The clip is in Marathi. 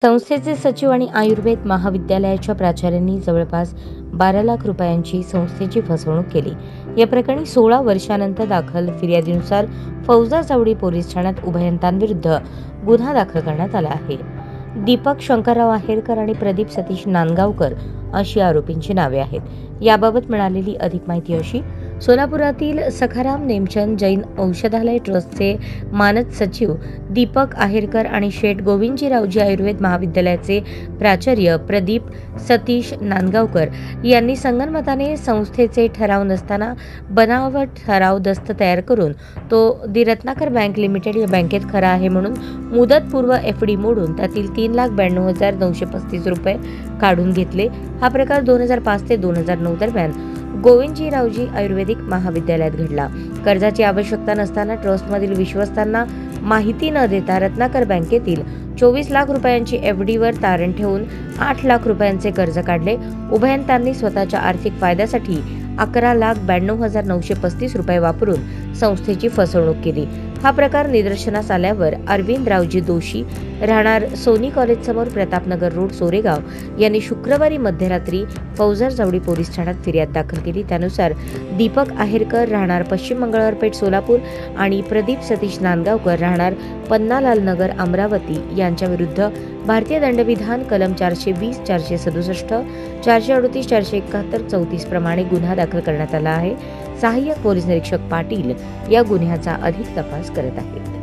संस्थेचे सचिव आणि आयुर्वेद महाविद्यालयाच्या प्राचार्यांनी जवळपास 12 लाख रुपयांची संस्थेची फसवणूक केली। या प्रकरणी 16 वर्षांनंतर दाखल फिर्यादीनुसार फौजदार चावडी पोलीस ठाण्यात उभयतांविरुद्ध गुन्हा दाखल करण्यात आला आहे। दीपक शंकरराव आहेरकर आणि प्रदीप सतीश नांदगावकर अशी आरोपींची नावे आहेत। याबाबत मिळालेली अधिक माहिती अशी: सोलापुरातील सखाराम नेमचंद जैन औषधालय ट्रस्टचे मानद सचिव दीपक आहेरकर आणि शेठ गोविंदजीरावजी आयुर्वेद महाविद्यालयाचे प्राचार्य प्रदीप सतीश नांदगावकर यांनी संगनमताने संस्थेचे ठराव नसताना बनावट ठराव दस्त तयार करून तो दी रत्नाकर बँक लिमिटेड या बँकेत खरा आहे म्हणून मुदतपूर्व एफडी मोडून त्यातील 3,92,935 रुपये काढून घेतले। हा प्रकार 2005 ते 2009 दरम्यान गोविंदजीरावजी आयुर्वेदिक महाविद्यालयात घडला। कर्जाची आवश्यकता नसताना ट्रस्टमधील विश्वस्तांना माहिती न देता रत्नाकर बँकेतील 24 लाख रुपयांची एफडीवर तारण ठेवून 8 लाख रुपयांचे कर्ज काढले। उभयतांनी स्वतःच्या आर्थिक फायद्यासाठी 11,92,935 रुपये वापरून संस्थेची फसवणूक केली। हा प्रकार निदर्शनास आल्यावर अरविंदरावजी दोशी राहणार सोनी कॉलेज समोर प्रतापनगर रोड सोरेगाव यांनी शुक्रवारी मध्यरात्री फौजदार चावडी पोलीस ठाण्यात फिर्याद दाखल केली। त्यानुसार दीपक आहेरकर राहणार पश्चिम मंगळवार पेठ सोलापूर आणि प्रदीप सतीश नांदगावकर राहणार पन्नालाल नगर अमरावती यांच्या विरुद्ध भारतीय दंडविधान कलम 420, 467, 438, 471, 34 प्रमाणे गुन्हा दाखल करण्यात आला आहे। सहाय्यक पोलीस निरीक्षक पाटील या गुन्ह्याचा अधिक तपास करत आहेत।